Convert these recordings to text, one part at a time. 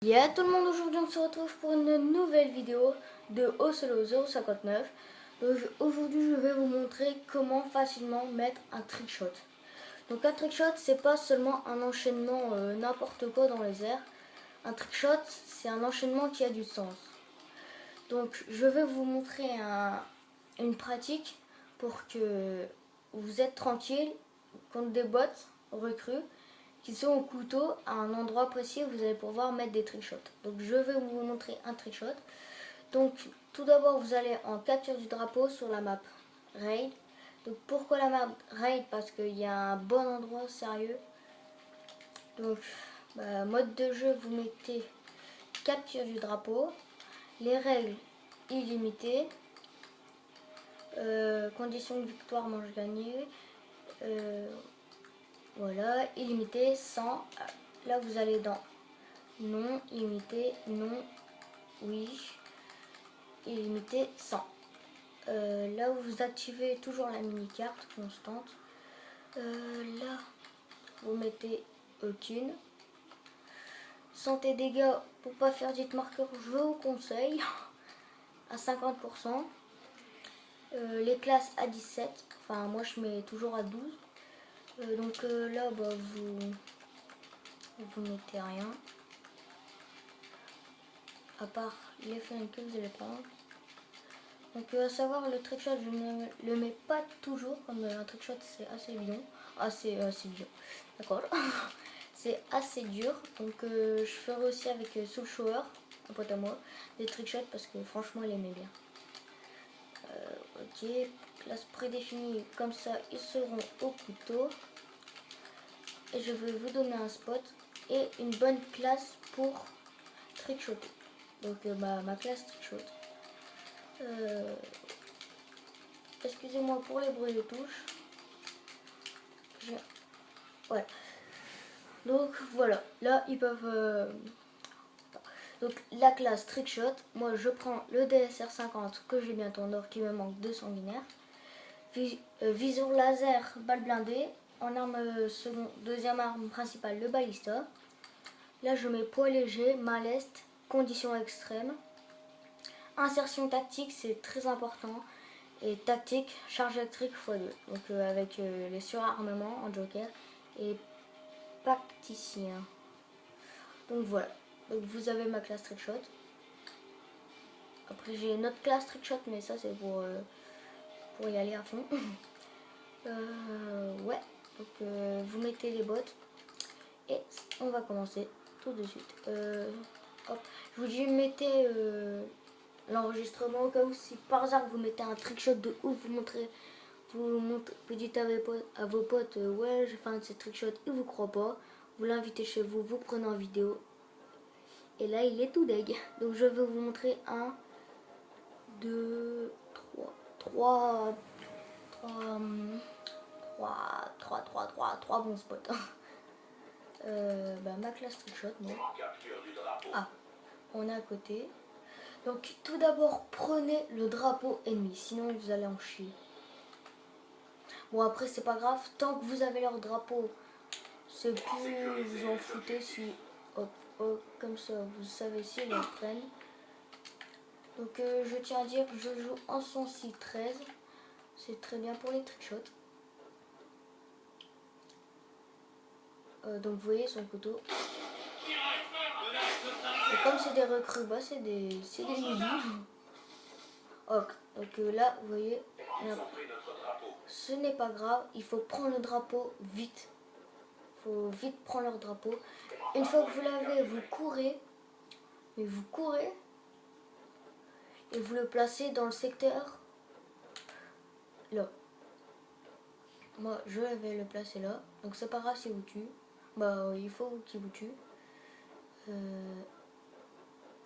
Yeah, tout le monde, aujourd'hui on se retrouve pour une nouvelle vidéo de Oslo 059. Donc aujourd'hui je vais vous montrer comment facilement mettre un trickshot. Donc un trickshot c'est pas seulement un enchaînement n'importe quoi dans les airs. Un trickshot c'est un enchaînement qui a du sens. Donc je vais vous montrer une pratique pour que vous êtes tranquille contre des bots recrues qui sont au couteau à un endroit précis où vous allez pouvoir mettre des trickshots. Donc je vais vous montrer un trickshot. Donc tout d'abord vous allez en capture du drapeau sur la map raid. Donc pourquoi la map raid? Parce qu'il y a un bon endroit sérieux. Donc mode de jeu, vous mettez capture du drapeau, les règles illimitées, conditions de victoire manche gagnée, voilà, illimité, 100. Là vous allez dans non, illimité, non, oui, illimité, 100. Là où vous activez toujours la mini-carte constante. Là, vous mettez aucune. Santé dégâts, pour pas faire d'hit marqueur, je vous conseille à 50%. Les classes à 17, enfin moi je mets toujours à 12. Donc là, vous mettez rien. À part les flingues que vous allez prendre. Donc à savoir, le trickshot je ne le mets pas toujours, comme un trickshot c'est assez bien, assez dur, d'accord. C'est assez dur, donc je ferai aussi avec Soul Shower, un pote à moi, des trickshots parce que franchement il aimait bien. Ok, classe prédéfinie, comme ça ils seront au couteau. Et je vais vous donner un spot et une bonne classe pour trickshotter. Donc ma classe trickshot. Excusez-moi pour les bruits de touche. Ouais. Donc voilà, là ils peuvent... Donc la classe trickshot, moi je prends le DSR 50 que j'ai bientôt en or qui me manque de sanguinaire. Viseur laser, balle blindée. En arme seconde, deuxième arme principale, le ballista. Là je mets poids léger, maleste, conditions extrêmes. Insertion tactique, c'est très important. Et tactique, charge électrique x2. Donc avec les surarmements en joker. Et pacticien. Donc voilà. Donc vous avez ma classe trickshot. Après j'ai une autre classe trickshot, mais ça c'est pour y aller à fond. Ouais. Donc vous mettez les bottes. Et on va commencer tout de suite. Hop. Je vous dis mettez l'enregistrement au cas où si par hasard vous mettez un trickshot de ouf, vous dites à vos potes ouais j'ai fait un de ces trickshots, ils vous croient pas, vous l'invitez chez vous, vous prenez en vidéo et là il est tout deg. Donc je vais vous montrer 1, 2, 3 bons spots. Ma classe trickshot, non. Ah, on est à côté. Donc tout d'abord prenez le drapeau ennemi, sinon vous allez en chier. Bon après c'est pas grave, tant que vous avez leur drapeau, c'est plus vous en foutez si hop, hop comme ça vous savez s'ils les prennent. Donc je tiens à dire que je joue en son 6-13, c'est très bien pour les trickshots. Donc vous voyez son couteau. Et comme c'est des recrues, bah c'est des newbies. Ok, donc là vous voyez, ce n'est pas grave, il faut prendre le drapeau vite. Il faut vite prendre leur drapeau. Une fois que vous l'avez, vous courez. Mais vous courez. Et vous le placez dans le secteur. Là. Moi, je vais le placer là. Donc c'est pas grave si vous tue. Bah, il faut qu'il vous tue.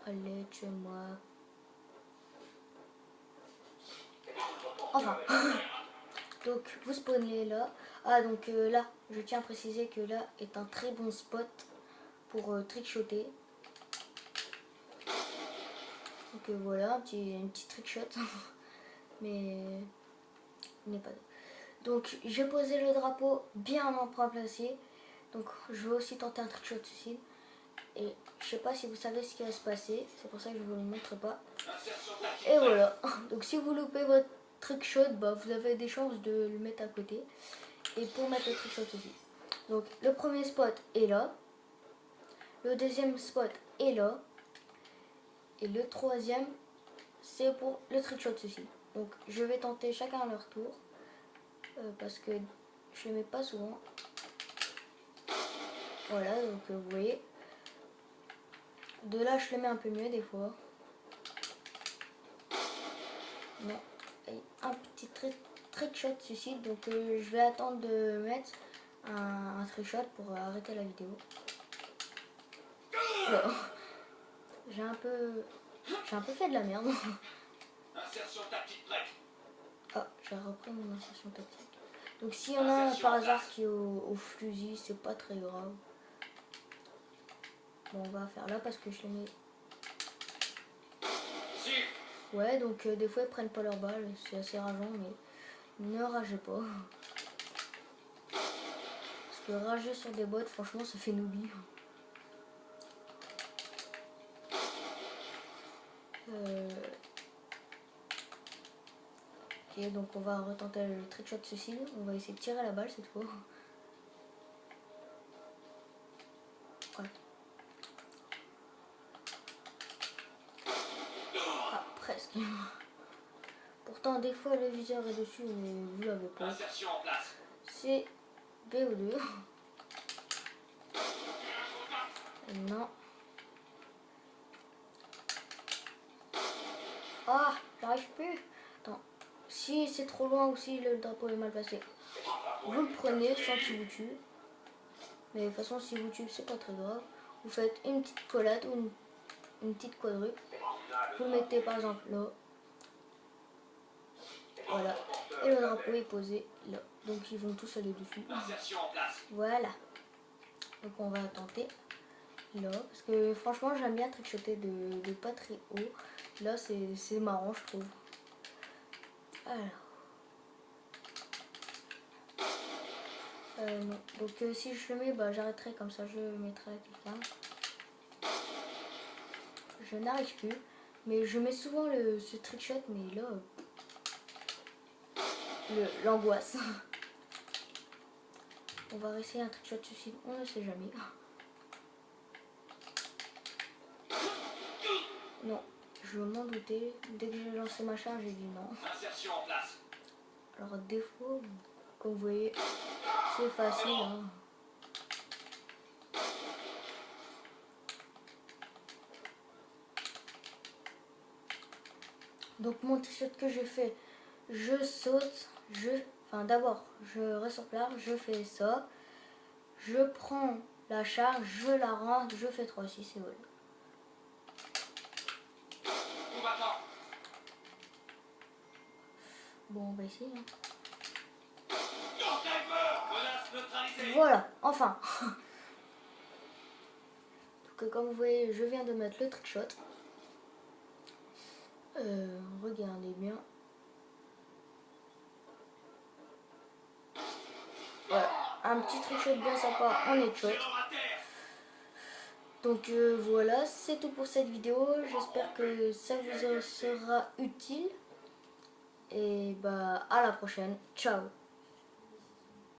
Allez, tuez-moi. Enfin. Donc vous spawnez là. Ah donc là, je tiens à préciser que là est un très bon spot pour trickshotter. Donc voilà, un petit trickshot. Mais il n'est pas... Donc j'ai posé le drapeau bien en point placé. Donc je vais aussi tenter un trickshot suicide. Et je sais pas si vous savez ce qui va se passer, c'est pour ça que je vous le montre pas. Et voilà, donc si vous loupez votre trickshot, bah, vous avez des chances de le mettre à côté. Et pour mettre le trickshot aussi. Donc le premier spot est là, le deuxième spot est là, et le troisième c'est pour le trickshot aussi. Donc je vais tenter chacun à leur tour, parce que je le mets pas souvent. Voilà, donc vous voyez. De là je le mets un peu mieux des fois. Non, un petit trickshot suicide, donc je vais attendre de mettre un trickshot pour arrêter la vidéo. Oh. J'ai un peu fait de la merde. Insertion tactique prête. Ah, j'ai repris mon insertion tactique. Donc s'il y en a un par hasard qui est au fusil, c'est pas très grave. Bon, on va faire là parce que je les mets. Ouais, donc des fois ils prennent pas leur balle, c'est assez rageant, mais ne ragez pas. Parce que rager sur des bots, franchement, ça fait noobie. Ok, donc on va retenter le trickshot suicide. On va essayer de tirer la balle cette fois. Ouais. Ah, presque. Pourtant, des fois, le viseur est dessus, mais vous l'avez pas. C'est BO2. Non. Ah, j'arrive plus. Attends. Si c'est trop loin ou si le drapeau est mal placé, vous le prenez sans qu'il vous tue. Mais de toute façon, si vous tue, c'est pas très grave. Vous faites une petite collade ou une petite quadruple. Vous le mettez par exemple là. Voilà. Et le drapeau est posé là. Donc ils vont tous aller dessus. Voilà. Donc on va tenter là. Parce que franchement, j'aime bien trickshotter de pas très haut. Là, c'est marrant, je trouve. Alors. Non. Donc si je le mets, bah, j'arrêterai comme ça, je mettrai quelqu'un. Je n'arrive plus. Mais je mets souvent ce trickshot, mais là, l'angoisse. On va essayer un trickshot suicide, on ne sait jamais. Non, je m'en doutais. Dès que j'ai lancé ma charge, j'ai dit non. Alors des fois, comme vous voyez, c'est facile. Hein. Donc mon trickshot que j'ai fait, je saute, enfin d'abord je reste sur place, je fais ça, je prends la charge, je la rentre, je fais 3-6 et voilà. Bon, on va essayer. Hein. Voilà, enfin. Donc comme vous voyez, je viens de mettre le trickshot. Regardez bien. Voilà, un petit trickshot bien sympa en headshot. Donc voilà, c'est tout pour cette vidéo. J'espère que ça vous sera utile. Et bah à la prochaine. Ciao.